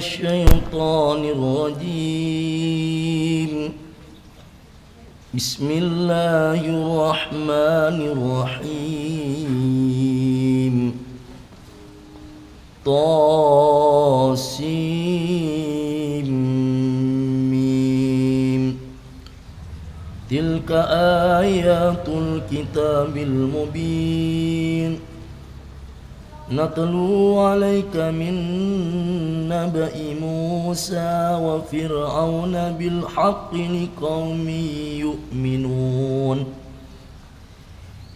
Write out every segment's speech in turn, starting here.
الشيطان الرجيم. بسم الله الرحمن الرحيم. طاسيم. تلك آيات الكتاب المبين. نتلو عليك من نبأ موسى وفرعون بالحق لقوم يؤمنون.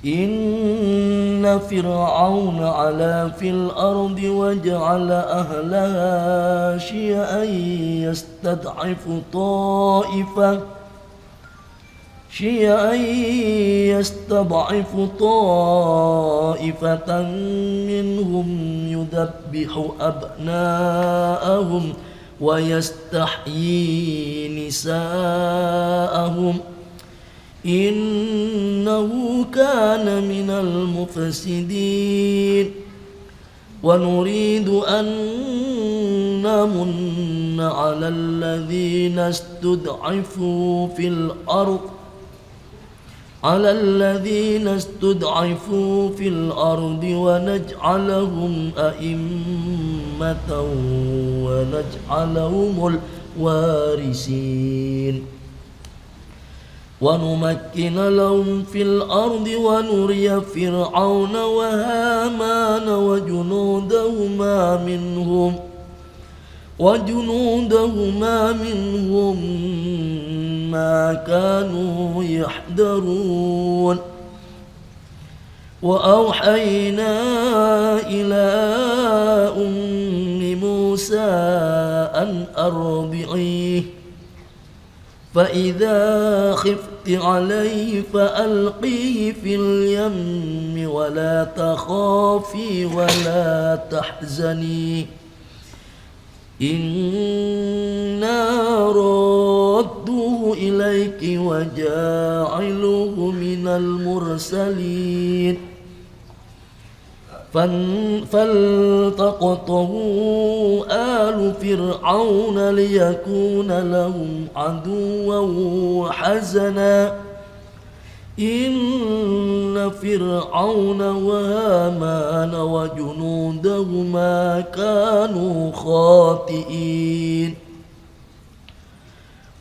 إن فرعون علا في الأرض وجعل أهلها شيعا يستضعف طائفة منهم يذبح أبناءهم ويستحيي نساءهم إنه كان من المفسدين. ونريد أن نمن على الذين استضعفوا في الأرض ونجعلهم أئمة ونجعلهم الوارثين. ونمكن لهم في الأرض ونري فرعون وهامان وجنودهما منهم ما كانوا يحذرون. وأوحينا إلى أم موسى أن أرضعيه فإذا خفت عليه فألقيه في اليم ولا تخافي ولا تحزني إنا رادوه إليك وجاعلوه من المرسلين. فالتقطه آل فرعون ليكون لهم عدوا وحزنا إن فرعون وهامان وجنودهما كانوا خاطئين.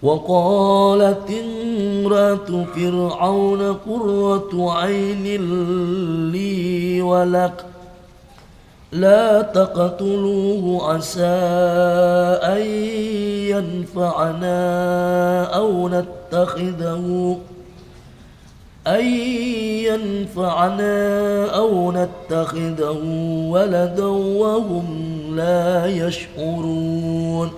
وقالت امرأة فرعون قرة عين لي ولك لا تقتلوه عسى أن ينفعنا أو نتخذه ولدا وهم لا يشعرون.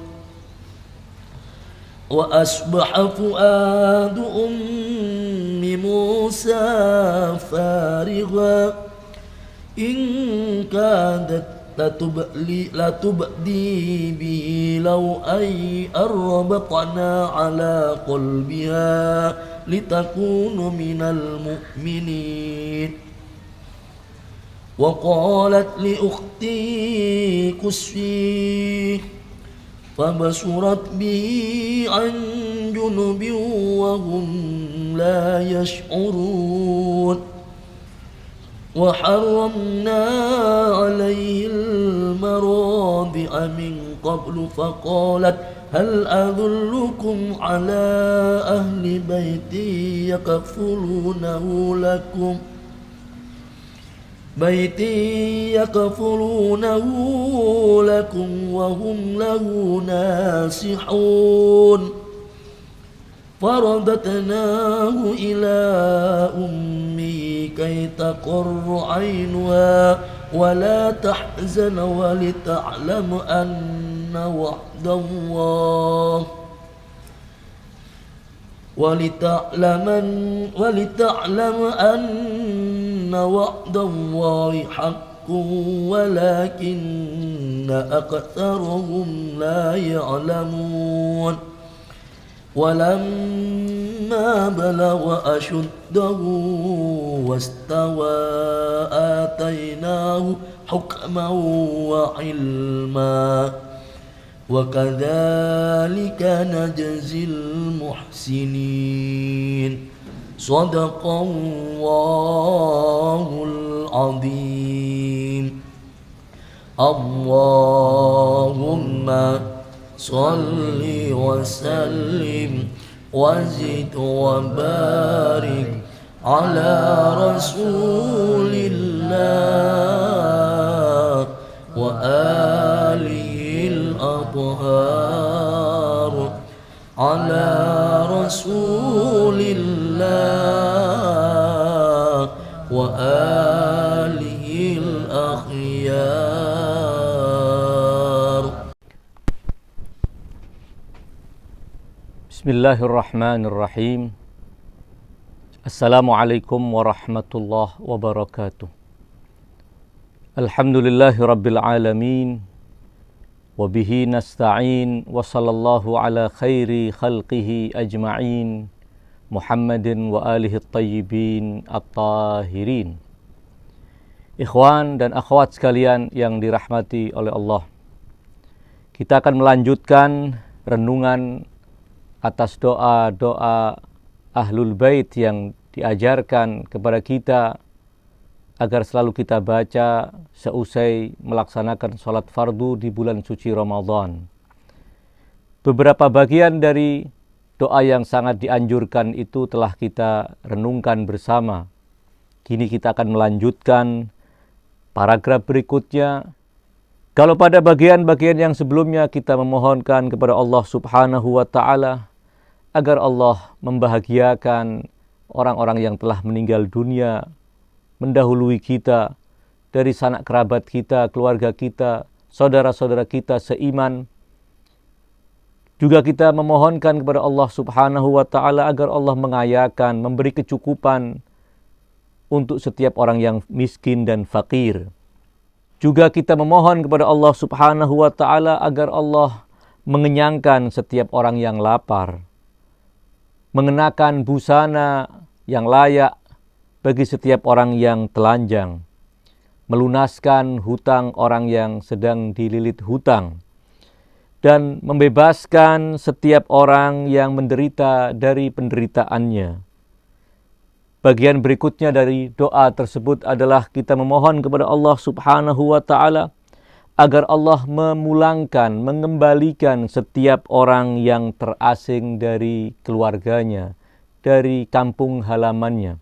وأصبح فؤاد أم موسى فارغا إن كادت لتبدي به لو أن ربطنا على قلبها لتكون من المؤمنين. وقالت لأختي قصيه فبصرت به عن جنب وهم لا يشعرون. وحرمنا عليه المراضع من قبل فقالت هل أدلكم على أهل بيت يكفلونه لكم وهم له ناصحون. فرددناه إلى أمه كي تقر عينها ولا تحزن ولتعلم أن وعد الله حق ولكن أكثرهم لا يعلمون. ولما بلغ أشده واستوى آتيناه حكما وعلما وكذلك نجزي المحسنين صدق الله العظيم اللهم صل وسلم وزد وبارك على رسول الله وآله الأطهار على رسول الله وآله الأخيار. Bismillahirrahmanirrahim. Assalamualaikum warahmatullahi wabarakatuh. Alhamdulillahi rabbil alamin. Wabihi nasta'in wa sallallahu ala khairi khalqihi ajma'in Muhammadin wa alihi tayyibin at-tahirin. Ikhwan dan akhwat sekalian yang dirahmati oleh Allah, kita akan melanjutkan renungan atas doa-doa Ahlul Bait yang diajarkan kepada kita agar selalu kita baca seusai melaksanakan sholat fardu di bulan suci Ramadan. Beberapa bagian dari doa yang sangat dianjurkan itu telah kita renungkan bersama. Kini kita akan melanjutkan paragraf berikutnya. Kalau pada bagian-bagian yang sebelumnya kita memohonkan kepada Allah Subhanahu wa Ta'ala agar Allah membahagiakan orang-orang yang telah meninggal dunia mendahului kita, dari sanak kerabat kita, keluarga kita, saudara-saudara kita seiman. Juga kita memohonkan kepada Allah Subhanahu wa Ta'ala agar Allah mengayakan, memberi kecukupan untuk setiap orang yang miskin dan fakir. Juga kita memohon kepada Allah Subhanahu wa Ta'ala agar Allah mengenyangkan setiap orang yang lapar, mengenakan busana yang layak bagi setiap orang yang telanjang, melunaskan hutang orang yang sedang dililit hutang, dan membebaskan setiap orang yang menderita dari penderitaannya. Bagian berikutnya dari doa tersebut adalah kita memohon kepada Allah Subhanahu wa Ta'ala agar Allah memulangkan, mengembalikan setiap orang yang terasing dari keluarganya, dari kampung halamannya.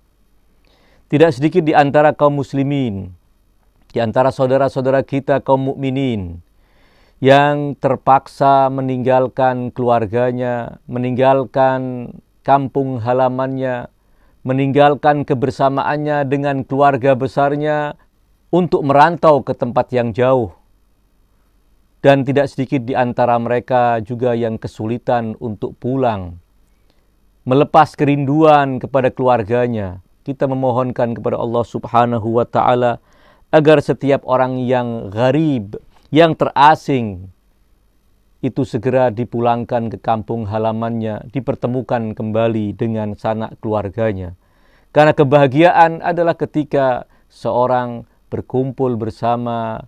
Tidak sedikit di antara kaum muslimin, di antara saudara-saudara kita kaum mukminin yang terpaksa meninggalkan keluarganya, meninggalkan kampung halamannya, meninggalkan kebersamaannya dengan keluarga besarnya untuk merantau ke tempat yang jauh. Dan tidak sedikit di antara mereka juga yang kesulitan untuk pulang, melepas kerinduan kepada keluarganya. Kita memohonkan kepada Allah Subhanahu wa Ta'ala agar setiap orang yang gharib, yang terasing, itu segera dipulangkan ke kampung halamannya, dipertemukan kembali dengan sanak keluarganya. Karena kebahagiaan adalah ketika seorang berkumpul bersama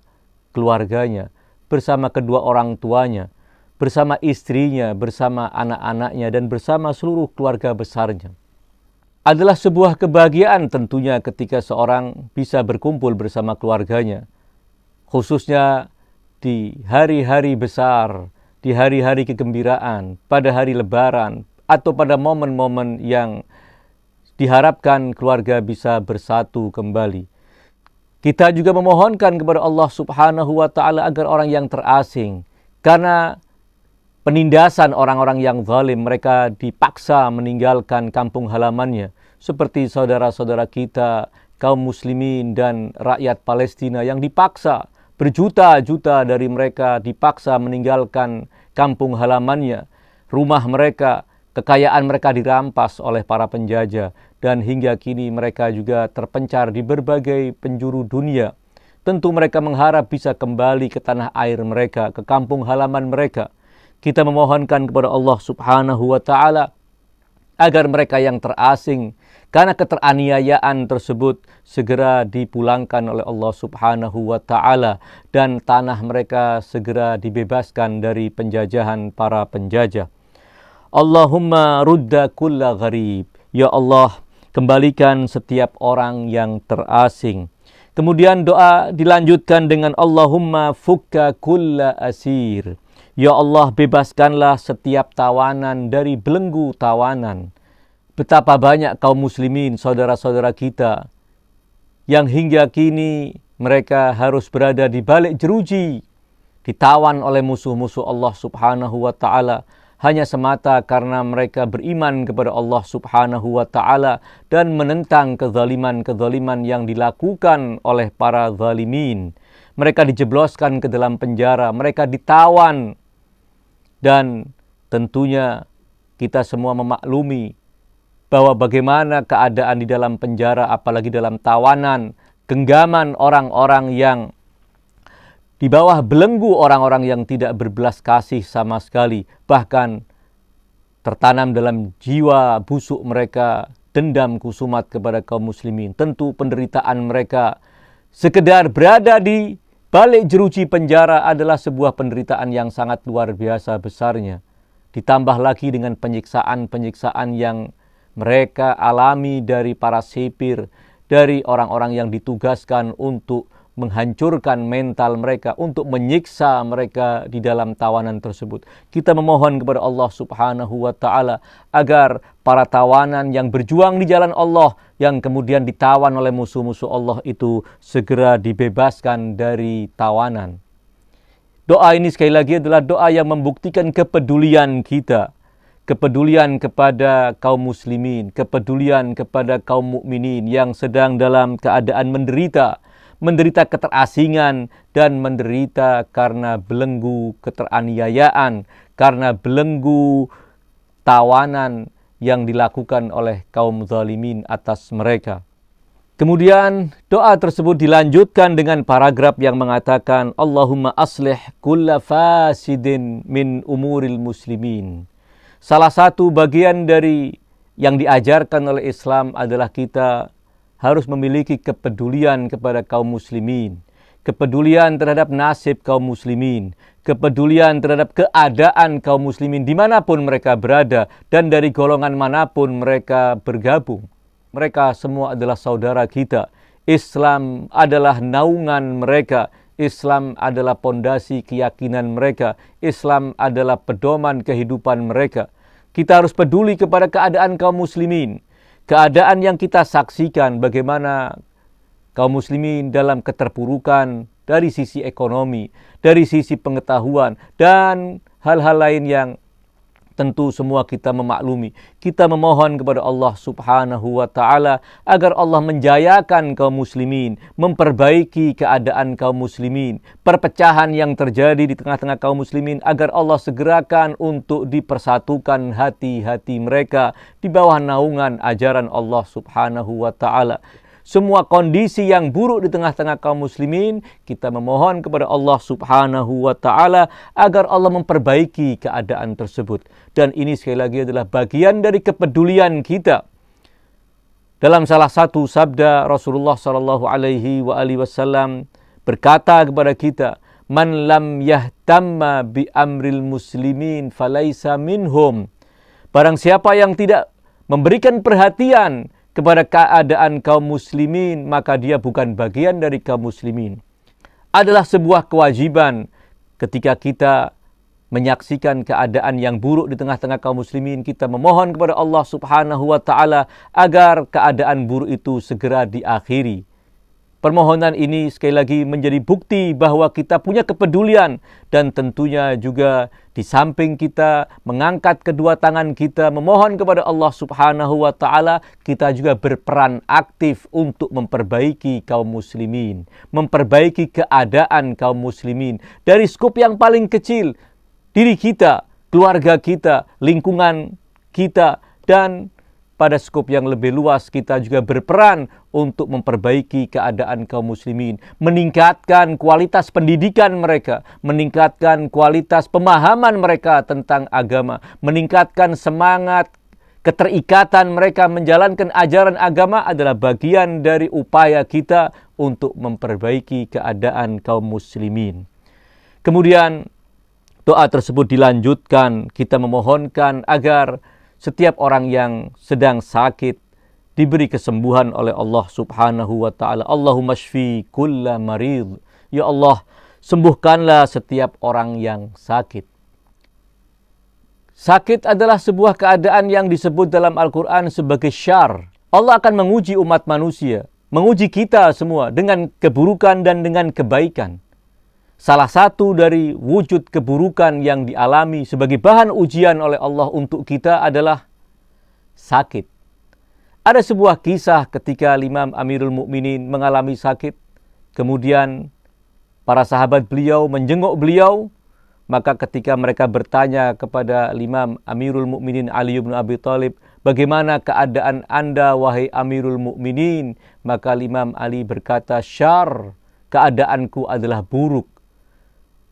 keluarganya, bersama kedua orang tuanya, bersama istrinya, bersama anak-anaknya, dan bersama seluruh keluarga besarnya. Adalah sebuah kebahagiaan tentunya ketika seorang bisa berkumpul bersama keluarganya, khususnya di hari-hari besar, di hari-hari kegembiraan, pada hari lebaran, atau pada momen-momen yang diharapkan keluarga bisa bersatu kembali. Kita juga memohonkan kepada Allah Subhanahu wa Ta'ala agar orang yang terasing, karena penindasan orang-orang yang zalim, mereka dipaksa meninggalkan kampung halamannya, seperti saudara-saudara kita, kaum muslimin dan rakyat Palestina yang dipaksa, berjuta-juta dari mereka dipaksa meninggalkan kampung halamannya, rumah mereka, kekayaan mereka dirampas oleh para penjajah, dan hingga kini mereka juga terpencar di berbagai penjuru dunia. Tentu mereka mengharap bisa kembali ke tanah air mereka, ke kampung halaman mereka. Kita memohonkan kepada Allah Subhanahu wa Ta'ala agar mereka yang terasing karena keteraniayaan tersebut segera dipulangkan oleh Allah Subhanahu wa Ta'ala, dan tanah mereka segera dibebaskan dari penjajahan para penjajah. Allahumma rudda kulla gharib. Ya Allah, kembalikan setiap orang yang terasing. Kemudian doa dilanjutkan dengan Allahumma fukka kulla asir. Ya Allah, bebaskanlah setiap tawanan dari belenggu tawanan. Betapa banyak kaum muslimin, saudara-saudara kita, yang hingga kini mereka harus berada di balik jeruji, ditawan oleh musuh-musuh Allah Subhanahu wa Ta'ala, hanya semata karena mereka beriman kepada Allah Subhanahu wa Ta'ala dan menentang kezaliman-kezaliman yang dilakukan oleh para zalimin. Mereka dijebloskan ke dalam penjara, mereka ditawan, dan tentunya kita semua memaklumi bahwa bagaimana keadaan di dalam penjara, apalagi dalam tawanan, genggaman orang-orang yang di bawah belenggu orang-orang yang tidak berbelas kasih sama sekali. Bahkan tertanam dalam jiwa busuk mereka dendam kusumat kepada kaum muslimin. Tentu penderitaan mereka sekedar berada di balik jeruji penjara adalah sebuah penderitaan yang sangat luar biasa besarnya. Ditambah lagi dengan penyiksaan-penyiksaan yang mereka alami dari para sipir, dari orang-orang yang ditugaskan untuk menghancurkan mental mereka, untuk menyiksa mereka di dalam tawanan tersebut. Kita memohon kepada Allah Subhanahu wa Ta'ala agar para tawanan yang berjuang di jalan Allah, yang kemudian ditawan oleh musuh-musuh Allah itu segera dibebaskan dari tawanan. Doa ini sekali lagi adalah doa yang membuktikan kepedulian kita, kepedulian kepada kaum muslimin, kepedulian kepada kaum mukminin yang sedang dalam keadaan menderita keterasingan dan menderita karena belenggu keteraniayaan, karena belenggu tawanan yang dilakukan oleh kaum zalimin atas mereka. Kemudian doa tersebut dilanjutkan dengan paragraf yang mengatakan Allahumma aslih kulla fasidin min umuril muslimin. Salah satu bagian dari yang diajarkan oleh Islam adalah kita harus memiliki kepedulian kepada kaum muslimin, kepedulian terhadap nasib kaum muslimin, kepedulian terhadap keadaan kaum muslimin dimanapun mereka berada dan dari golongan manapun mereka bergabung. Mereka semua adalah saudara kita. Islam adalah naungan mereka. Islam adalah pondasi keyakinan mereka. Islam adalah pedoman kehidupan mereka. Kita harus peduli kepada keadaan kaum muslimin. Keadaan yang kita saksikan bagaimana kaum muslimin dalam keterpurukan dari sisi ekonomi, dari sisi pengetahuan, dan hal-hal lain yang tentu semua kita memaklumi. Kita memohon kepada Allah Subhanahu wa Ta'ala agar Allah menjayakan kaum muslimin, memperbaiki keadaan kaum muslimin, perpecahan yang terjadi di tengah-tengah kaum muslimin agar Allah segerakan untuk dipersatukan hati-hati mereka di bawah naungan ajaran Allah Subhanahu wa Ta'ala. Semua kondisi yang buruk di tengah-tengah kaum muslimin, kita memohon kepada Allah Subhanahu wa Ta'ala agar Allah memperbaiki keadaan tersebut. Dan ini sekali lagi adalah bagian dari kepedulian kita. Dalam salah satu sabda Rasulullah sallallahu alaihi wasallam berkata kepada kita, "Man lam yahtamma bi amril muslimin falaisa minhum." Barang siapa yang tidak memberikan perhatian kepada keadaan kaum muslimin, maka dia bukan bagian dari kaum muslimin. Adalah sebuah kewajiban ketika kita menyaksikan keadaan yang buruk di tengah-tengah kaum muslimin, kita memohon kepada Allah Subhanahu wa Ta'ala agar keadaan buruk itu segera diakhiri. Permohonan ini sekali lagi menjadi bukti bahwa kita punya kepedulian, dan tentunya juga di samping kita mengangkat kedua tangan kita memohon kepada Allah Subhanahu wa Ta'ala, kita juga berperan aktif untuk memperbaiki kaum muslimin, memperbaiki keadaan kaum muslimin dari skup yang paling kecil, diri kita, keluarga kita, lingkungan kita, dan pada skop yang lebih luas kita juga berperan untuk memperbaiki keadaan kaum muslimin, meningkatkan kualitas pendidikan mereka, meningkatkan kualitas pemahaman mereka tentang agama, meningkatkan semangat keterikatan mereka menjalankan ajaran agama adalah bagian dari upaya kita untuk memperbaiki keadaan kaum muslimin. Kemudian doa tersebut dilanjutkan, kita memohonkan agar setiap orang yang sedang sakit diberi kesembuhan oleh Allah Subhanahu wa taala. Allahumma shfi kulla marid. Ya Allah, sembuhkanlah setiap orang yang sakit. Sakit adalah sebuah keadaan yang disebut dalam Al-Quran sebagai syar. Allah akan menguji umat manusia, menguji kita semua dengan keburukan dan dengan kebaikan. Salah satu dari wujud keburukan yang dialami sebagai bahan ujian oleh Allah untuk kita adalah sakit. Ada sebuah kisah ketika Imam Amirul Mukminin mengalami sakit, kemudian para sahabat beliau menjenguk beliau. Maka ketika mereka bertanya kepada Imam Amirul Mukminin Ali bin Abi Thalib, bagaimana keadaan Anda wahai Amirul Mukminin? Maka Imam Ali berkata, syar, keadaanku adalah buruk.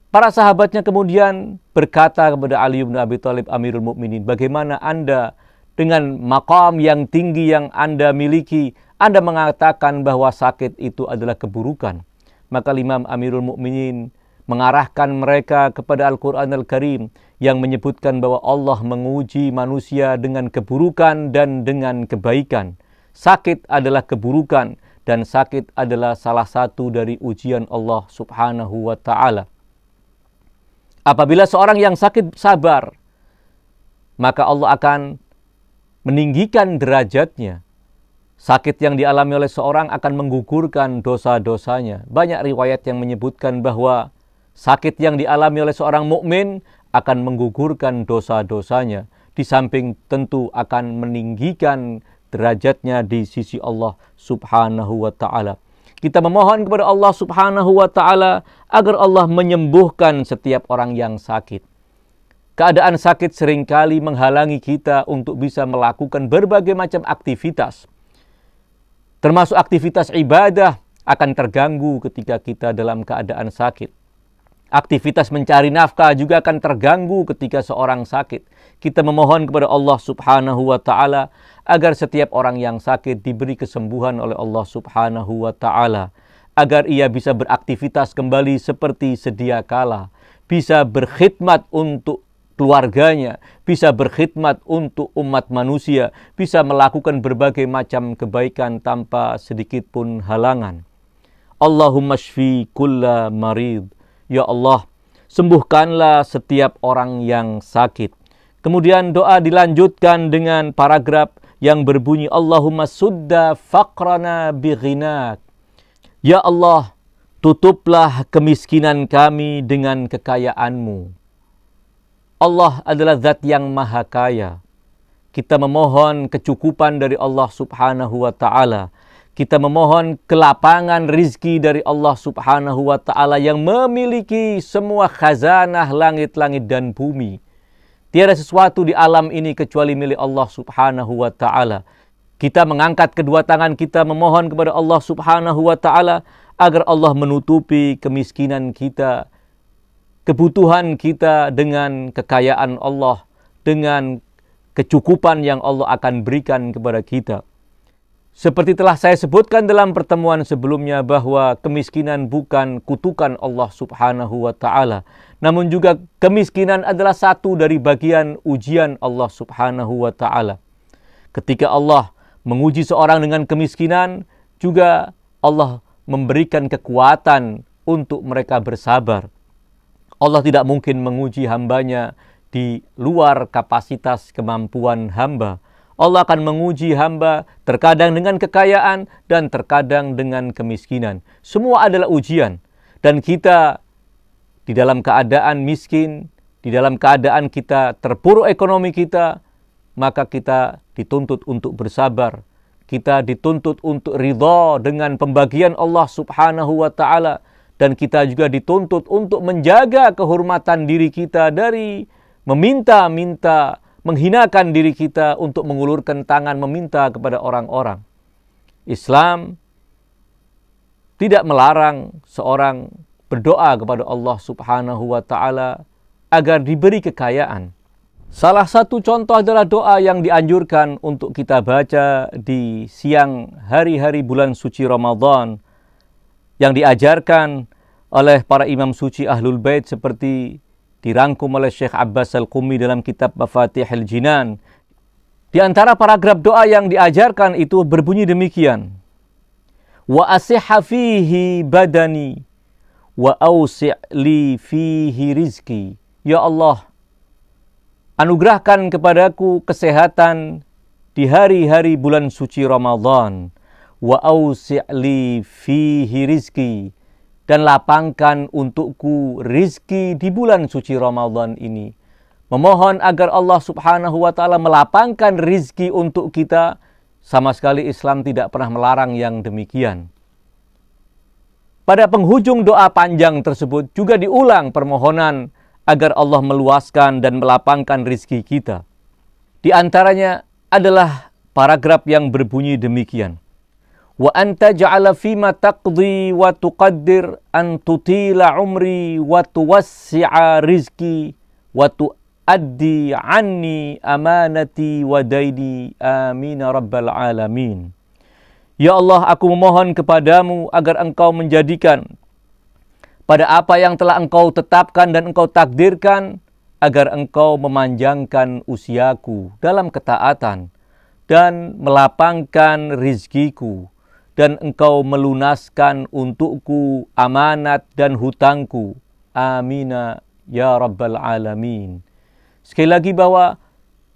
Para sahabatnya kemudian berkata kepada Ali bin Abi Thalib, Amirul Mukminin, bagaimana Anda dengan maqam yang tinggi yang Anda miliki, Anda mengatakan bahwa sakit itu adalah keburukan? Maka Imam Amirul Mukminin mengarahkan mereka kepada Al-Quran Al-Karim yang menyebutkan bahwa Allah menguji manusia dengan keburukan dan dengan kebaikan. Sakit adalah keburukan dan sakit adalah salah satu dari ujian Allah Subhanahu wa taala. Apabila seorang yang sakit sabar, maka Allah akan meninggikan derajatnya. Sakit yang dialami oleh seorang akan menggugurkan dosa-dosanya. Banyak riwayat yang menyebutkan bahwa sakit yang dialami oleh seorang mukmin akan menggugurkan dosa-dosanya. Di samping tentu akan meninggikan derajatnya di sisi Allah Subhanahu wa ta'ala. Kita memohon kepada Allah Subhanahu wa ta'ala agar Allah menyembuhkan setiap orang yang sakit. Keadaan sakit seringkali menghalangi kita untuk bisa melakukan berbagai macam aktivitas. Termasuk aktivitas ibadah akan terganggu ketika kita dalam keadaan sakit. Aktivitas mencari nafkah juga akan terganggu ketika seorang sakit. Kita memohon kepada Allah Subhanahu wa ta'ala agar setiap orang yang sakit diberi kesembuhan oleh Allah Subhanahu wa ta'ala. Agar ia bisa beraktivitas kembali seperti sedia kala. Bisa berkhidmat untuk keluarganya, bisa berkhidmat untuk umat manusia, bisa melakukan berbagai macam kebaikan tanpa sedikit pun halangan. Allahumma shfi kulla marid. Ya Allah, sembuhkanlah setiap orang yang sakit. Kemudian doa dilanjutkan dengan paragraf yang berbunyi, Allahumma sudda faqrana bighinak. Ya Allah, tutuplah kemiskinan kami dengan kekayaan-Mu. Allah adalah zat yang maha kaya. Kita memohon kecukupan dari Allah Subhanahu wa ta'ala. Kita memohon kelapangan rizki dari Allah Subhanahu wa ta'ala yang memiliki semua khazanah langit-langit dan bumi. Tiada sesuatu di alam ini kecuali milik Allah Subhanahu wa ta'ala. Kita mengangkat kedua tangan kita memohon kepada Allah Subhanahu wa ta'ala agar Allah menutupi kemiskinan kita, kebutuhan kita dengan kekayaan Allah, dengan kecukupan yang Allah akan berikan kepada kita. Seperti telah saya sebutkan dalam pertemuan sebelumnya bahwa kemiskinan bukan kutukan Allah Subhanahu wa ta'ala. Namun juga kemiskinan adalah satu dari bagian ujian Allah Subhanahu wa ta'ala. Ketika Allah menguji seorang dengan kemiskinan, juga Allah memberikan kekuatan untuk mereka bersabar. Allah tidak mungkin menguji hambanya di luar kapasitas kemampuan hamba. Allah akan menguji hamba terkadang dengan kekayaan dan terkadang dengan kemiskinan. Semua adalah ujian. Dan kita di dalam keadaan miskin, di dalam keadaan kita terpuruk ekonomi kita, maka kita dituntut untuk bersabar. Kita dituntut untuk ridha dengan pembagian Allah Subhanahu wa ta'ala. Dan kita juga dituntut untuk menjaga kehormatan diri kita dari meminta-minta, menghinakan diri kita untuk mengulurkan tangan meminta kepada orang-orang. Islam tidak melarang seorang berdoa kepada Allah Subhanahu wa ta'ala agar diberi kekayaan. Salah satu contoh adalah doa yang dianjurkan untuk kita baca di siang hari-hari bulan suci Ramadan yang diajarkan oleh para imam suci Ahlul Bait seperti dirangkum oleh Syekh Abbas Al-Qummi dalam kitab Mafatihul Jinan. Di antara paragraf doa yang diajarkan itu berbunyi demikian. Wa asihha fihi badani wa awsi' li fihi rizki. Ya Allah, anugerahkan kepadaku kesehatan di hari-hari bulan suci Ramadan. Wa awsi' li fihi rizki. Dan lapangkan untukku rizki di bulan suci Ramadan ini. Memohon agar Allah subhanahu wa ta'ala melapangkan rizki untuk kita. Sama sekali Islam tidak pernah melarang yang demikian. Pada penghujung doa panjang tersebut juga diulang permohonan agar Allah meluaskan dan melapangkan rizki kita. Di antaranya adalah paragraf yang berbunyi demikian. Wa anta ja'ala fima taqdi wa tuqaddir an tutila umri wa tuwassi'a rizki wa tuaddi anni amanati wa daini amin rabbal alamin. Ya Allah, aku memohon kepadamu agar engkau menjadikan pada apa yang telah engkau tetapkan dan engkau takdirkan, agar engkau memanjangkan usiaku dalam ketaatan dan melapangkan rizkiku, dan engkau melunaskan untukku amanat dan hutangku. Amina ya rabbal alamin. Sekali lagi bahwa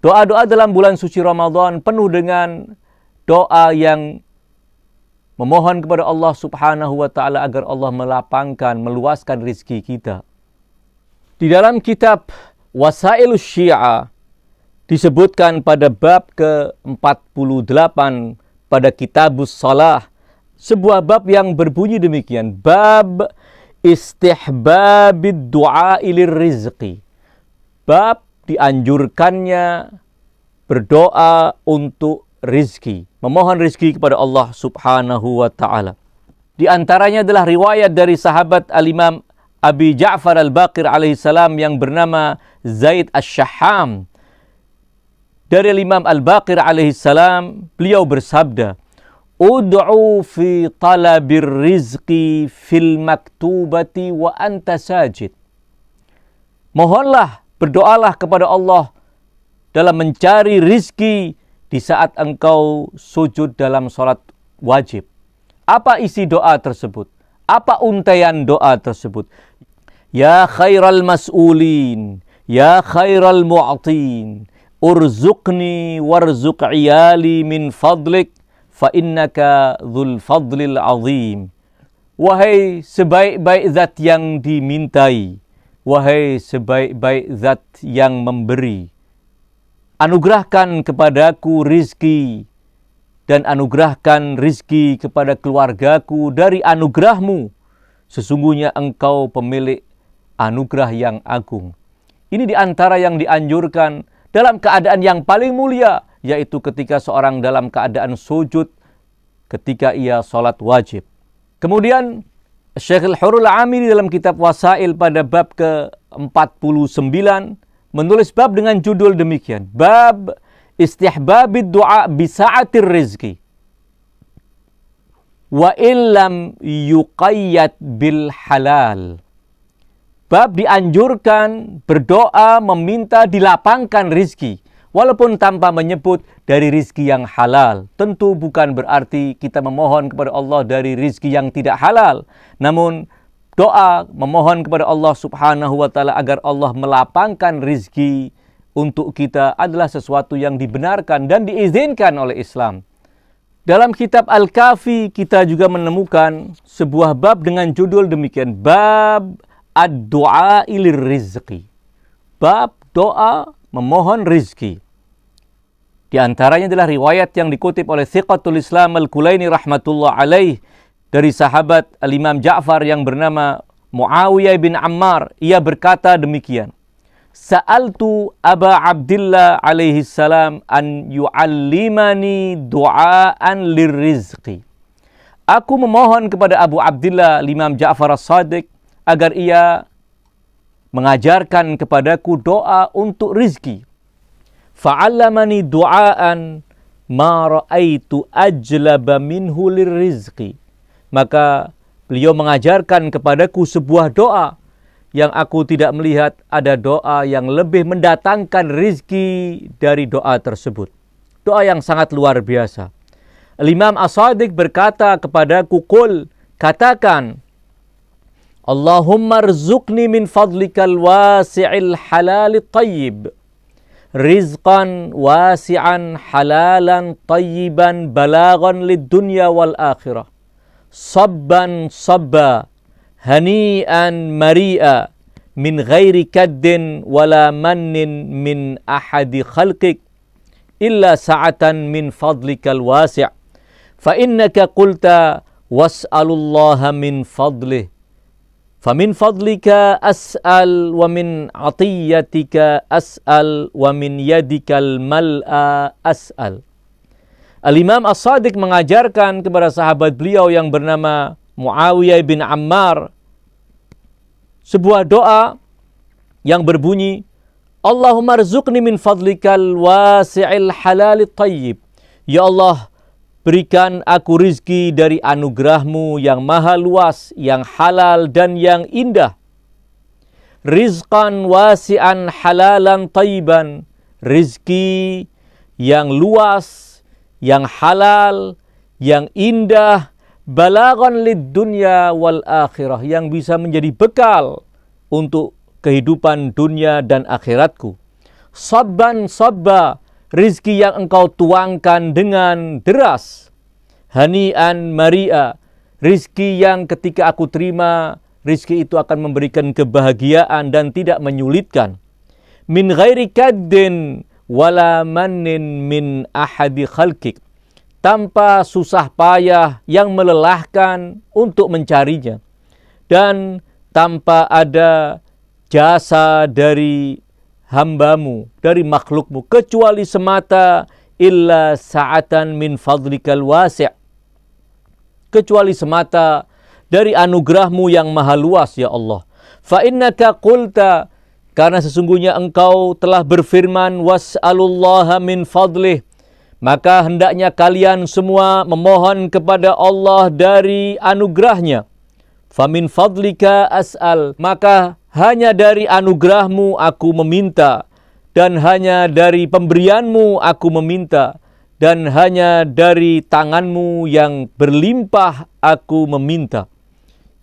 doa-doa dalam bulan suci Ramadan penuh dengan doa yang memohon kepada Allah subhanahu wa ta'ala agar Allah melapangkan, meluaskan rizki kita. Di dalam kitab Wasailus Syiah disebutkan pada bab ke-48 pada Kitabus Shalah, sebuah bab yang berbunyi demikian. Bab istihbabid du'a ilir rizqi. Bab dianjurkannya berdoa untuk rizki, memohon rizki kepada Allah subhanahu wa ta'ala. Di antaranya adalah riwayat dari sahabat Al-Imam Abi Ja'far Al-Baqir alaihissalam yang bernama Zaid Ash-Shahham. Dari Imam Al-Baqir alaihissalam, beliau bersabda, Ud'u fi talabir rizqi fil maktubati wa anta sajid. Mohonlah, berdoalah kepada Allah dalam mencari rizki di saat engkau sujud dalam sholat wajib. Apa isi doa tersebut? Apa untaian doa tersebut? Ya khairal mas'ulin, ya khairal mu'atin, urzuqni warzuq iyali min fadlik, fa innaka dhul fadlil azim. Wahai sebaik-baik zat yang dimintai, wahai sebaik-baik zat yang memberi, anugerahkan kepadaku rizki dan anugerahkan rizki kepada keluargaku dari anugerahmu. Sesungguhnya engkau pemilik anugerah yang agung. Ini di antara yang dianjurkan dalam keadaan yang paling mulia, yaitu ketika seorang dalam keadaan sujud ketika ia sholat wajib. Kemudian Syekh Al-Hurul Amiri dalam kitab Wasail pada bab ke-49 menulis bab dengan judul demikian. Bab istihbabid du'a bisa'atir rizki. Wa illam yuqayyad bil halal. Bab dianjurkan berdoa meminta dilapangkan rizki. Walaupun tanpa menyebut dari rizki yang halal. Tentu bukan berarti kita memohon kepada Allah dari rizki yang tidak halal. Namun doa memohon kepada Allah subhanahu wa ta'ala agar Allah melapangkan rizki untuk kita adalah sesuatu yang dibenarkan dan diizinkan oleh Islam. Dalam kitab Al-Kafi kita juga menemukan sebuah bab dengan judul demikian. Bab ad-du'a ilir rizki. Bab doa memohon rizki. Di antaranya adalah riwayat yang dikutip oleh Thiqatul Islam Al-Kulaini rahmatullah alaih dari sahabat Al-Imam Ja'far yang bernama Muawiyah bin Ammar. Ia berkata demikian. Sa'altu Aba Abdillah alaihi salam an yu'allimani du'aan lirrizqi. Aku memohon kepada Abu Abdillah Imam Ja'far As-Sadiq agar ia mengajarkan kepadaku doa untuk rizki. fa'allamani du'aan ma ra'aitu ajlaba minhu lirizqi. Maka beliau mengajarkan kepadaku sebuah doa yang aku tidak melihat ada doa yang lebih mendatangkan rizki dari doa tersebut. Doa yang sangat luar biasa. Al-Imam As-Sadiq berkata kepadaku, qul, katakan, Allahumma rzuqni min fadlikal wasi'il halal tayyib, rizqan wasi'an halalan tayyiban balagan lid dunya wal akhirah, sabban sabba, hani'an mari'a, min ghairi kaddin wala mannin min ahadi khalqik, illa sa'atan min fadlikal wasi', fa innaka qulta was'alullaha min fadlih, famin fadlika as'al wa min atiyatika as'al wa min yadikal mal'a as'al. Al-Imam As-Sadiq mengajarkan kepada sahabat beliau yang bernama Muawiyah bin Ammar sebuah doa yang berbunyi, Allahumma rzuqni min fadlikal wasi'il halal tayyib. Ya Allah, berikan aku rizki dari anugerahmu yang maha luas, yang halal dan yang indah. Rizqan wasi'an halalan tayyiban. Rizki yang luas, yang halal, yang indah. Balagan lid dunya wal akhirah. Yang bisa menjadi bekal untuk kehidupan dunia dan akhiratku. Sabban sabba. Rizki yang engkau tuangkan dengan deras. Hani'an mari'a. Rizki yang ketika aku terima, rizki itu akan memberikan kebahagiaan dan tidak menyulitkan. Min ghairi kaddin wala mannin min ahadi khalqik. Tanpa susah payah yang melelahkan untuk mencarinya. Dan tanpa ada jasa dari hambamu, dari makhlukmu, kecuali semata illa sa'atan min fadlikal wasi', kecuali semata dari anugerahmu yang maha luas, ya Allah. Fa innaka qulta, karena sesungguhnya engkau telah berfirman, was'alullaha min fadlih, maka hendaknya kalian semua memohon kepada Allah dari anugerahnya. Fa min fadlika as'al, maka hanya dari anugerahmu aku meminta, dan hanya dari pemberianmu aku meminta, dan hanya dari tanganmu yang berlimpah aku meminta.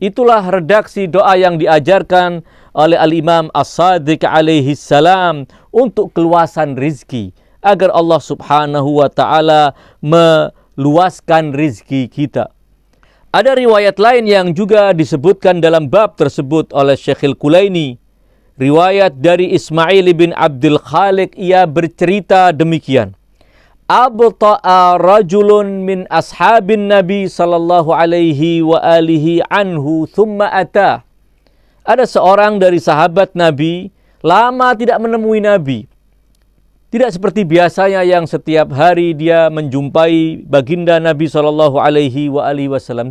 Itulah redaksi doa yang diajarkan oleh Al-Imam As-Sadiq alaihi salam untuk keluasan rizki, agar Allah subhanahu wa ta'ala meluaskan rizki kita. Ada riwayat lain yang juga disebutkan dalam bab tersebut oleh Syekhul Kulaini. Riwayat dari Ismail bin Abdul Khaliq, ia bercerita demikian. Abta'a rajulun min ashabin Nabi sallallahu alaihi wa alihi anhu thumma atah. Ada seorang dari sahabat Nabi lama tidak menemui Nabi. Tidak seperti biasanya yang setiap hari dia menjumpai baginda Nabi SAW.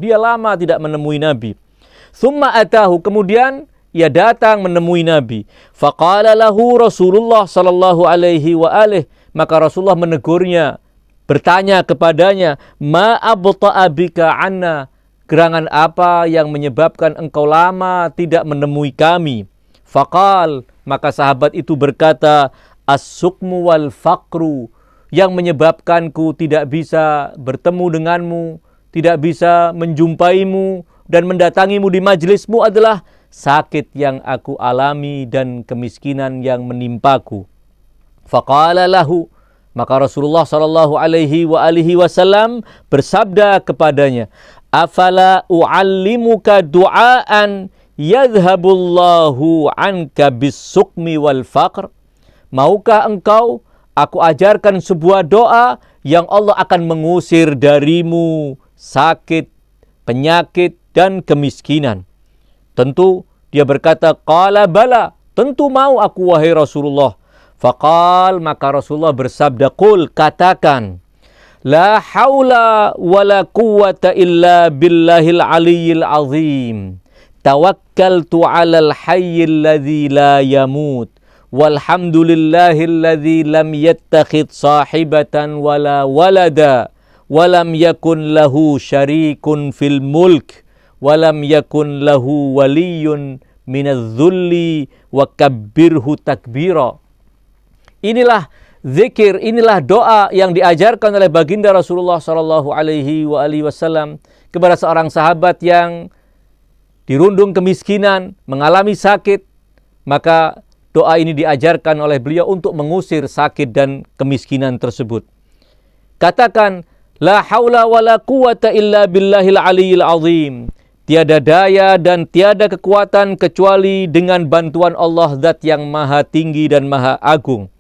Dia lama tidak menemui Nabi. Thumma atahu, kemudian ia datang menemui Nabi. Faqala lahu Rasulullah SAW. Maka Rasulullah menegurnya, bertanya kepadanya, ma abta'a bika anna, gerangan apa yang menyebabkan engkau lama tidak menemui kami? Faqal, maka sahabat itu berkata, as-sukmu wal faqru, yang menyebabkanku tidak bisa bertemu denganmu, tidak bisa menjumpaimu dan mendatangimu di majlismu adalah sakit yang aku alami dan kemiskinan yang menimpaku. Faqala lahu, maka Rasulullah sallallahu alaihi wasallam bersabda kepadanya, afala u'allimuka du'aan yadhhabullahu anka bis-sukmi wal faqr. Maukah engkau aku ajarkan sebuah doa yang Allah akan mengusir darimu sakit, penyakit, dan kemiskinan? Tentu dia berkata, qala bala, tentu mau aku wahai Rasulullah. Faqal, maka Rasulullah bersabda, qul, katakan, la haula wa la quwwata illa billahil aliyyil azim. Tawakkaltu alal hayyil ladzi la yamut. walhamdulillahilladzi lam yattakhidh sahibatan wala walada walam yakun lahu syarikun fil mulk walam yakun lahu waliyun minadz-dzulli wa kabbirhu takbira. Inilah zikir, inilah doa yang diajarkan oleh baginda Rasulullah sallallahu alaihi wasallam kepada seorang sahabat yang dirundung kemiskinan, mengalami sakit. Maka doa ini diajarkan oleh beliau untuk mengusir sakit dan kemiskinan tersebut. Katakan, la haula wa la quwata illa billahil aliyyil azim. Tiada daya dan tiada kekuatan kecuali dengan bantuan Allah Zat yang maha tinggi dan maha agung.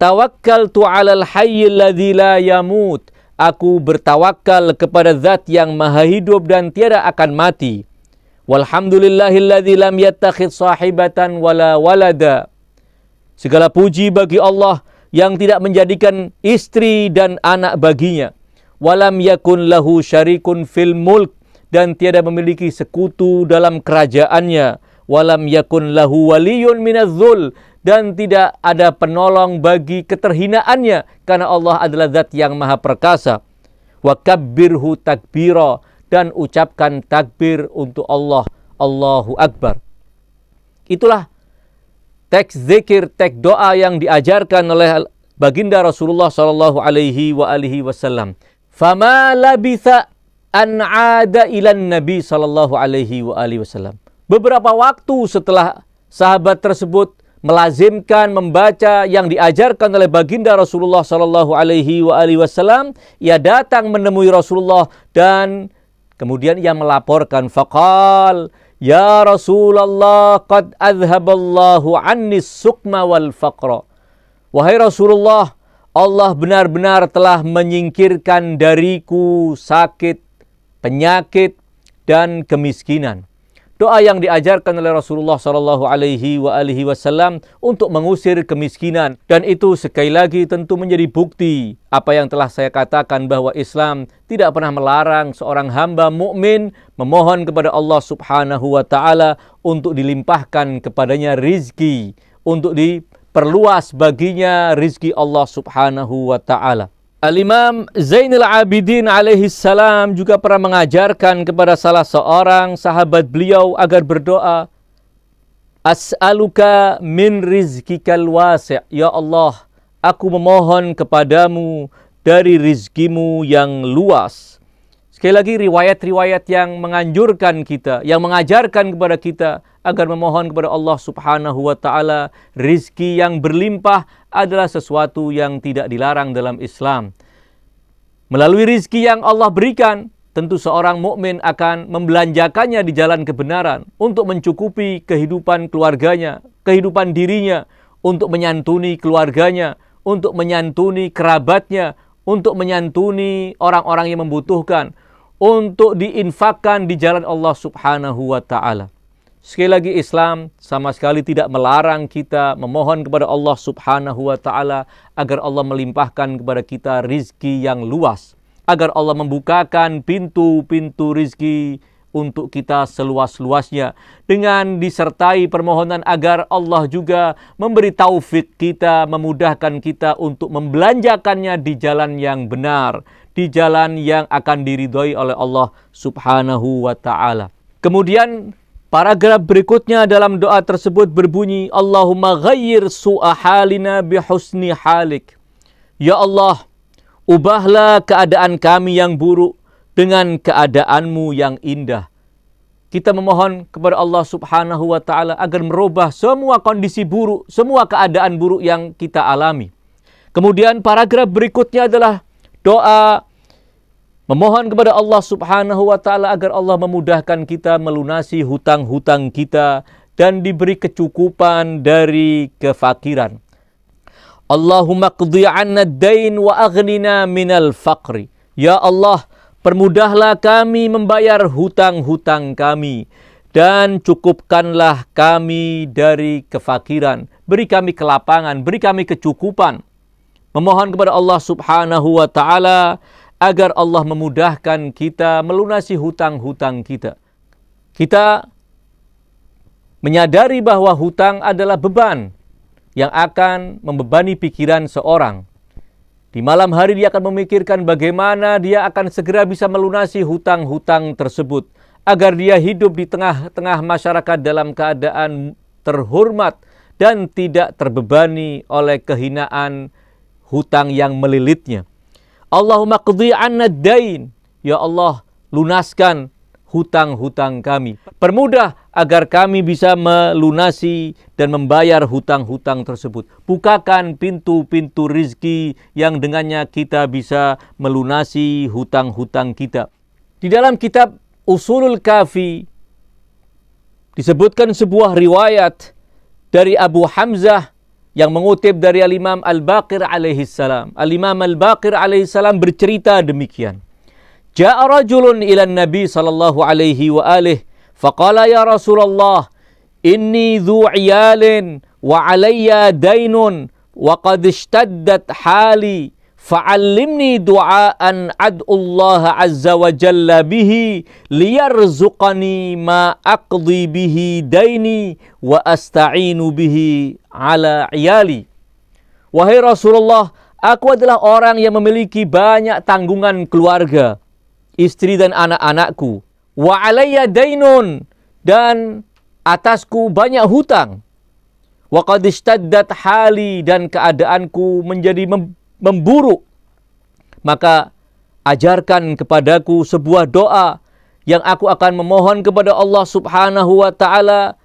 Tawakkaltu 'alal hayyil ladzi la yamut. Aku bertawakal kepada Zat yang maha hidup dan tiada akan mati. Walhamdulillahilladzi lam yattakhidh sahibatan wala walada. Segala puji bagi Allah yang tidak menjadikan istri dan anak baginya. Walam yakun lahu syarikun fil mulk. Dan tiada memiliki sekutu dalam kerajaannya. Walam yakun lahu waliyun minadz-dzul. Dan tidak ada penolong bagi keterhinaannya. Karena Allah adalah Zat yang maha perkasa. Wa kabbirhu takbira. Dan ucapkan takbir untuk Allah. Allahu Akbar. Itulah teks zikir, teks doa yang diajarkan oleh baginda Rasulullah sallallahu alaihi wasallam. Fama labitha an 'ada ilan Nabi sallallahu alaihi wasallam. Beberapa waktu setelah sahabat tersebut melazimkan membaca yang diajarkan oleh baginda Rasulullah sallallahu alaihi wasallam, ia datang menemui Rasulullah dan kemudian ia melaporkan, faqal ya Rasulullah qad azhaballahu annis sukma wal faqra. Wahai Rasulullah, Allah benar-benar telah menyingkirkan dariku sakit, penyakit, dan kemiskinan. Doa yang diajarkan oleh Rasulullah sallallahu alaihi wasallam untuk mengusir kemiskinan. Dan itu sekali lagi tentu menjadi bukti apa yang telah saya katakan, bahwa Islam tidak pernah melarang seorang hamba mukmin memohon kepada Allah Subhanahu wa taala untuk dilimpahkan kepadanya rizki, untuk diperluas baginya rizki Allah Subhanahu wa taala. Al-Imam Zainul Abidin alaihi salam juga pernah mengajarkan kepada salah seorang sahabat beliau agar berdoa, As'aluka min rizkikal wasi'. Ya Allah, aku memohon kepadamu dari rizkimu yang luas. Sekali lagi, riwayat-riwayat yang menganjurkan kita, yang mengajarkan kepada kita agar memohon kepada Allah Subhanahu wa taala rizki yang berlimpah adalah sesuatu yang tidak dilarang dalam Islam. Melalui rizki yang Allah berikan, tentu seorang mukmin akan membelanjakannya di jalan kebenaran untuk mencukupi kehidupan keluarganya, kehidupan dirinya, untuk menyantuni keluarganya, untuk menyantuni kerabatnya, untuk menyantuni orang-orang yang membutuhkan, untuk diinfakkan di jalan Allah Subhanahu wa taala. Sekali lagi, Islam sama sekali tidak melarang kita memohon kepada Allah Subhanahu wa taala agar Allah melimpahkan kepada kita rizki yang luas, agar Allah membukakan pintu-pintu rizki untuk kita seluas-luasnya, dengan disertai permohonan agar Allah juga memberi taufik kita, memudahkan kita untuk membelanjakannya di jalan yang benar, di jalan yang akan diridhoi oleh Allah Subhanahu wa taala. Kemudian paragraf berikutnya dalam doa tersebut berbunyi, Allahumma ghayyir su'a halina bihusni halik. Ya Allah, ubahlah keadaan kami yang buruk dengan keadaanmu yang indah. Kita memohon kepada Allah Subhanahu wa taala agar merubah semua kondisi buruk, semua keadaan buruk yang kita alami. Kemudian paragraf berikutnya adalah doa memohon kepada Allah Subhanahu wa taala agar Allah memudahkan kita melunasi hutang-hutang kita dan diberi kecukupan dari kefakiran. Allahumma qdi 'anna ad-dain wa aghnina minal faqri. Ya Allah, permudahlah kami membayar hutang-hutang kami dan cukupkanlah kami dari kefakiran. Beri kami kelapangan, beri kami kecukupan. Memohon kepada Allah Subhanahu wa taala agar Allah memudahkan kita melunasi hutang-hutang kita. Kita menyadari bahwa hutang adalah beban. yang akan membebani pikiran seorang. Di malam hari dia akan memikirkan bagaimana dia akan segera bisa melunasi hutang-hutang tersebut, agar dia hidup di tengah-tengah masyarakat dalam keadaan terhormat dan tidak terbebani oleh kehinaan hutang yang melilitnya. Allahumma qdi 'anna ad-dain, ya Allah, lunaskan hutang-hutang kami. Permudah agar kami bisa melunasi dan membayar hutang-hutang tersebut. Bukakan pintu-pintu rizki yang dengannya kita bisa melunasi hutang-hutang kita. Di dalam kitab Usulul Kafi disebutkan sebuah riwayat dari Abu Hamzah yang mengutip dari Al-Imam Al-Baqir alaihi salam. Al-Imam Al-Baqir alaihi salam bercerita demikian. Ja'a rajulun ila Nabi sallallahu alaihi wa alihi faqala ya Rasulullah inni dhu 'iyalin wa 'alayya daynun wa qad ishtaddat hali fa'allimni du'aan ad'u Allah azza wa jalla bihi liyarzuqani ma aqdi bihi daini wa asta'inu bihi ala 'iyali. Wahai Rasulullah, aku adalah orang yang memiliki banyak tanggungan keluarga, istri dan anak-anakku. Wa alayya dainun, dan atasku banyak hutang. Wa qad ishtaddat hali, dan keadaanku menjadi memburuk. Maka ajarkan kepadaku sebuah doa yang aku akan memohon kepada Allah Subhanahu wa taala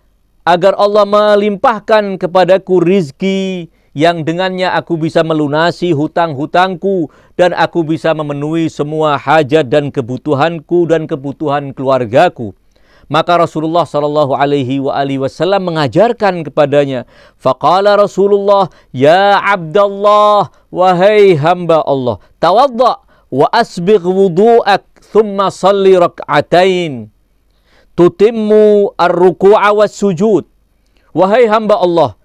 agar Allah melimpahkan kepadaku rizki yang dengannya aku bisa melunasi hutang-hutangku dan aku bisa memenuhi semua hajat dan kebutuhanku dan kebutuhan keluargaku. Maka Rasulullah sallallahu alaihi wasallam mengajarkan kepadanya. Faqala Rasulullah, ya Abdallah, wahai hamba Allah, tawadda wa asbigh wudu'ak thumma salli rak'atain tutimmu ar-ruku'a was sujud. Wahai hamba Allah,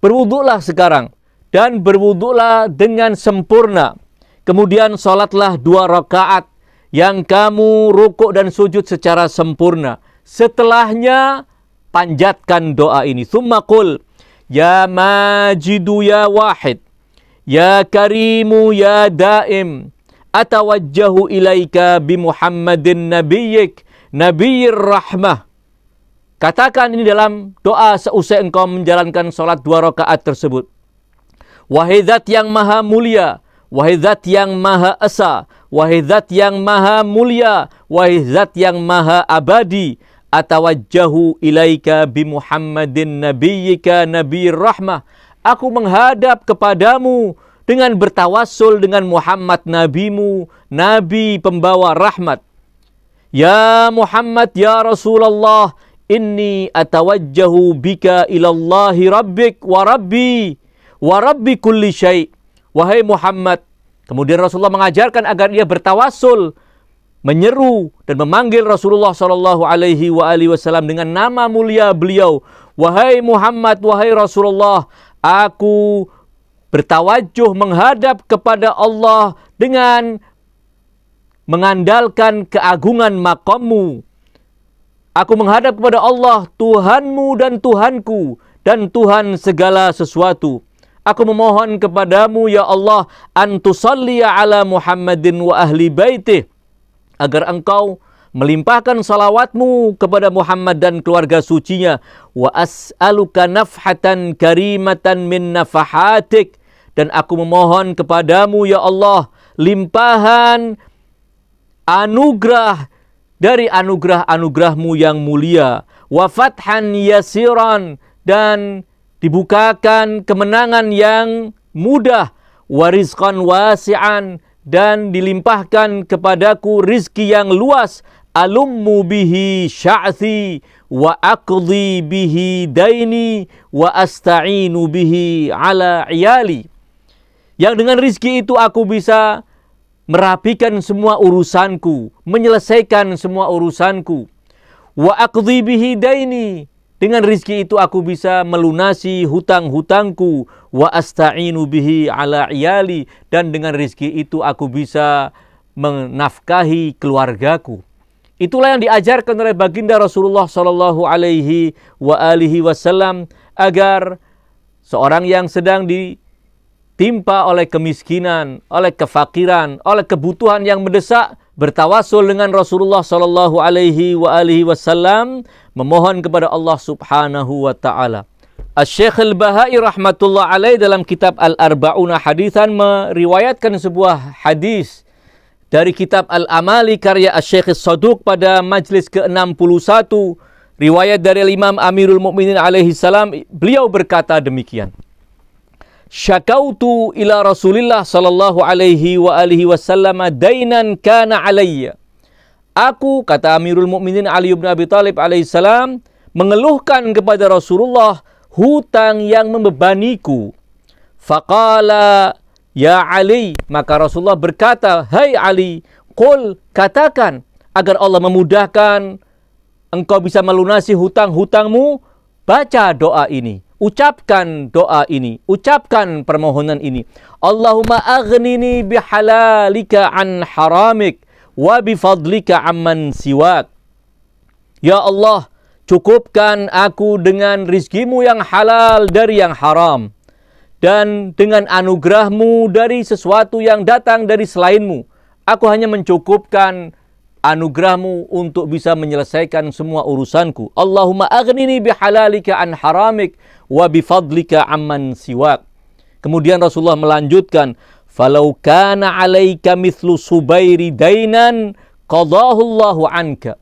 berwuduklah sekarang dan berwuduklah dengan sempurna. Kemudian salatlah 2 rakaat yang kamu rukuk dan sujud secara sempurna. Setelahnya panjatkan doa ini. Tsumma qul ya majidu ya wahid, ya karimu ya daim, atawajjahu ilaika bi Muhammadin nabiyyik nabiyyir rahmah. Katakan ini dalam doa seusai engkau menjalankan salat 2 rakaat tersebut. Wahai Zat yang maha mulia, wahai Zat yang maha esa, wahai Zat yang maha mulia, wahai Zat yang maha abadi, atawajjahu ilaika bi Muhammadin nabiyyika nabiyyir rahmah. Aku menghadap kepadamu dengan bertawassul dengan Muhammad nabimu, nabi pembawa rahmat. Ya Muhammad, ya Rasulullah, inni atawajjahu bika ilallahi rabbik wa rabbi kulli syai'. Wahai Muhammad, kemudian Rasulullah mengajarkan agar ia bertawassul, menyeru dan memanggil Rasulullah sallallahu alaihi wasallam dengan nama mulia beliau. Wahai Muhammad, wahai Rasulullah, aku bertawajjuh menghadap kepada Allah dengan mengandalkan keagungan maqammu. Aku menghadap kepada Allah, Tuhanmu dan Tuhanku, dan Tuhan segala sesuatu. Aku memohon kepadamu, ya Allah, antusalliya ala Muhammadin wa ahli baitih, agar engkau melimpahkan salawatmu kepada Muhammad dan keluarga sucinya. Wa as'aluka nafhatan karimatan min nafahatik, dan aku memohon kepadamu, ya Allah, limpahan anugerah dari anugerah-anugerahmu yang mulia. Wa fathan yasiran, dan dibukakan kemenangan yang mudah. Wa rizqan wasi'an, dan dilimpahkan kepadaku rizki yang luas. Alummu bihi sya'thi wa aqdi bihi daini wa asta'inu bihi ala iyali. Yang dengan rizki itu aku bisa merapikan semua urusanku, menyelesaikan semua urusanku. Wa aqdi bihi daini, dengan rizki itu aku bisa melunasi hutang-hutangku. Wa asta'inu bihi ala iyali, dan dengan rizki itu aku bisa menafkahi keluargaku. Itulah yang diajarkan oleh baginda Rasulullah sallallahu alaihi wasallam agar Seorang yang sedang ditimpa oleh kemiskinan, oleh kefakiran, oleh kebutuhan yang mendesak, bertawasul dengan Rasulullah sallallahu alaihi wasallam, memohon kepada Allah Subhanahu wa taala. Asy-Syaikh Al-Bahai rahmatullah alaih dalam kitab Al-Arba'una Haditsan meriwayatkan sebuah hadis dari kitab Al-Amali karya Asy-Syaikh As-Saduq pada majlis ke-61. Riwayat dari Imam Amirul Mukminin alaihi salam, beliau berkata demikian. Syakautu ila Rasulillah sallallahu alaihi wasallam dainan kana alayya. Aku, kata Amirul Mukminin Ali bin Abi Thalib alaihi salam, mengeluhkan kepada Rasulullah hutang yang membebaniku. Faqala ya Ali, maka Rasulullah berkata, hai Ali, qul, katakan agar Allah memudahkan engkau bisa melunasi hutang-hutangmu, baca doa ini, ucapkan doa ini, ucapkan permohonan ini. Allahumma aghnini bihalalika an haramik wa bifadlika amman siwak. Ya Allah, cukupkan aku dengan rizkimu yang halal dari yang haram, dan dengan anugerahmu dari sesuatu yang datang dari selainmu. Aku hanya mencukupkan anugerahmu untuk bisa menyelesaikan semua urusanku. Allahumma aghnini bihalalika an haramik wa bifadlika amman siwak. Kemudian Rasulullah melanjutkan, falau kana alaika mithlu subairi dainan qadahu Allahu anka.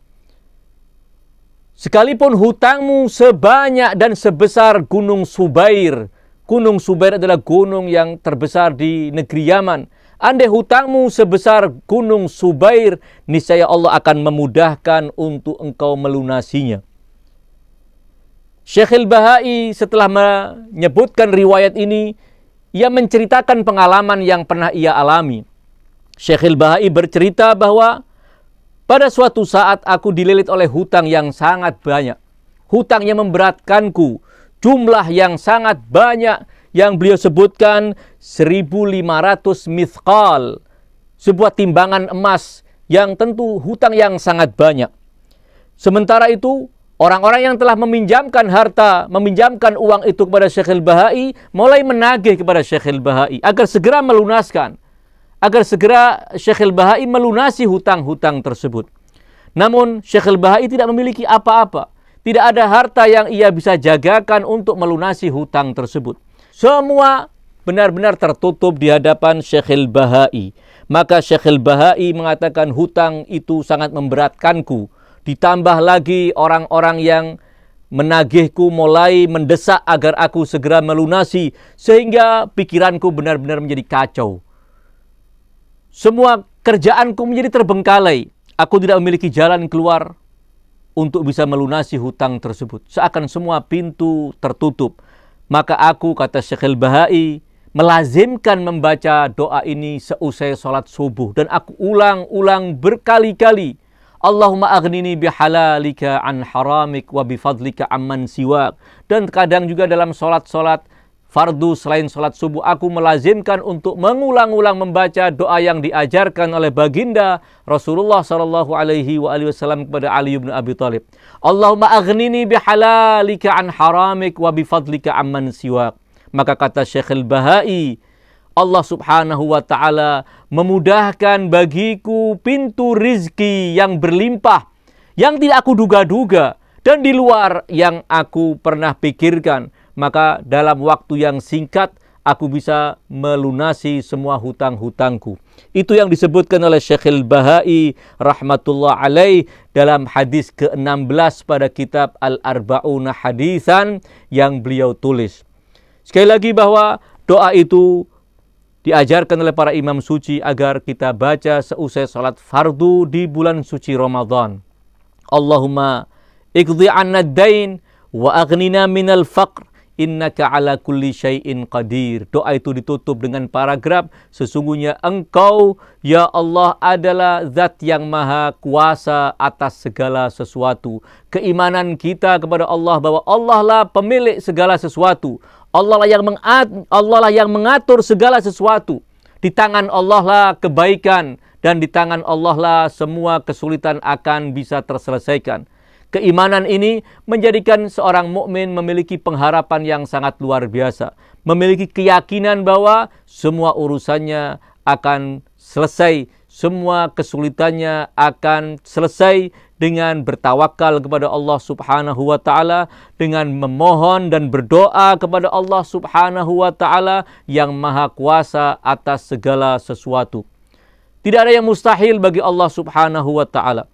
Sekalipun hutangmu sebanyak dan sebesar gunung Subair. Gunung Subair adalah gunung yang terbesar di negeri Yaman. Andai hutangmu sebesar gunung Subair, niscaya Allah akan memudahkan untuk engkau melunasinya. Syekh Al-Bahai setelah menyebutkan riwayat ini, ia menceritakan pengalaman yang pernah ia alami. Syekh Al-Bahai bercerita bahwa pada suatu saat aku dililit oleh hutang yang sangat banyak. Hutang yang memberatkanku, jumlah yang sangat banyak, yang beliau sebutkan 1.500 mithqal, sebuah timbangan emas yang tentu hutang yang sangat banyak. Sementara itu, orang-orang yang telah meminjamkan harta, meminjamkan uang itu kepada Syekh Al-Bahai, mulai menagih kepada Syekh Al-Bahai agar segera melunaskan, agar segera Syekh Al-Bahai melunasi hutang-hutang tersebut. Namun Syekh Al-Bahai tidak memiliki apa-apa, tidak ada harta yang ia bisa jagakan untuk melunasi hutang tersebut. Semua benar-benar tertutup di hadapan Syekh Al-Bahai. Maka Syekh Al-Bahai mengatakan hutang itu sangat memberatkanku. Ditambah lagi orang-orang yang menagihku mulai mendesak agar aku segera melunasi, sehingga pikiranku benar-benar menjadi kacau. Semua kerjaanku menjadi terbengkalai. Aku tidak memiliki jalan keluar untuk bisa melunasi hutang tersebut. Seakan semua pintu tertutup. Maka aku, kata Syekh Al-Bahai, melazimkan membaca doa ini seusai sholat subuh. Dan aku ulang-ulang berkali-kali. Allahumma aghnini bihalalika an haramik wa bifadlika amman siwak. Dan kadang juga dalam sholat-sholat fardu selain sholat subuh, aku melazimkan untuk mengulang-ulang membaca doa yang diajarkan oleh baginda Rasulullah sallallahu alaihi wasallam kepada Ali bin Abi Thalib. Allahumma aghnini bihalalika an haramik wa bifadlika amman siwak. Maka kata Syekh Al-Bahai, Allah subhanahu wa ta'ala memudahkan bagiku pintu rizki yang berlimpah, yang tidak aku duga-duga, dan di luar yang aku pernah pikirkan. Maka dalam waktu yang singkat aku bisa melunasi semua hutang-hutangku. Itu yang disebutkan oleh Syekh Al-Bahai rahmatullah alaih dalam hadis ke-16 pada kitab Al-Arba'una Haditsan yang beliau tulis. Sekali lagi bahwa doa itu diajarkan oleh para imam suci agar kita baca seusai salat fardu di bulan suci Ramadan. Allahumma iqdi 'anna ad-dain wa aghnina minal faqr innaka ala kulli syai'in qadir. Doa itu ditutup dengan paragraf, sesungguhnya engkau ya Allah adalah zat yang maha kuasa atas segala sesuatu. Keimanan kita kepada Allah bahwa Allah lah pemilik segala sesuatu. Allah lah yang mengatur segala sesuatu. Di tangan Allah lah kebaikan, dan di tangan Allah lah semua kesulitan akan bisa terselesaikan. Keimanan ini menjadikan seorang mukmin memiliki pengharapan yang sangat luar biasa, memiliki keyakinan bahwa semua urusannya akan selesai, semua kesulitannya akan selesai dengan bertawakal kepada Allah Subhanahu wa taala, dengan memohon dan berdoa kepada Allah Subhanahu wa taala yang Maha Kuasa atas segala sesuatu. Tidak ada yang mustahil bagi Allah Subhanahu wa taala.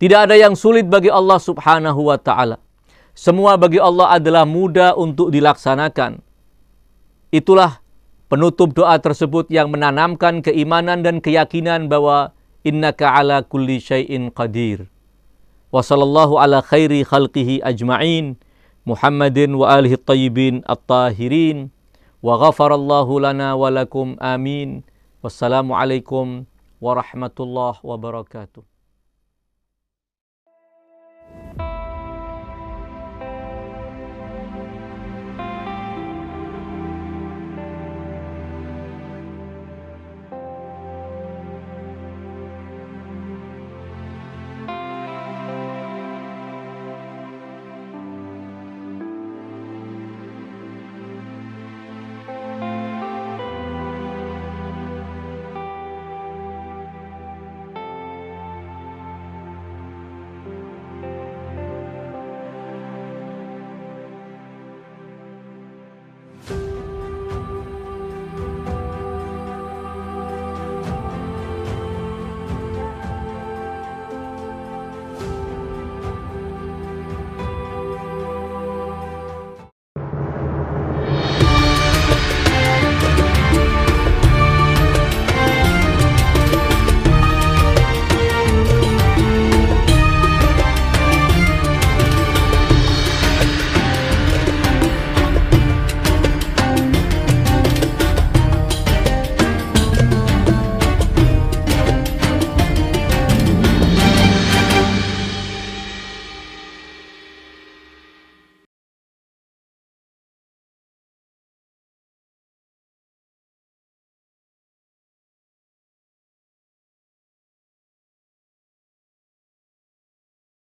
Tidak ada yang sulit bagi Allah Subhanahu wa taala. Semua bagi Allah adalah mudah untuk dilaksanakan. Itulah penutup doa tersebut yang menanamkan keimanan dan keyakinan bahwa innaka ala kulli syai'in qadir. Wa sallallahu ala khairi khalqihi ajma'in, Muhammadin wa alihi at-tayyibin at-tahirin, wa ghafarallahu lana wa lakum amin. Wassalamualaikum warahmatullahi wabarakatuh.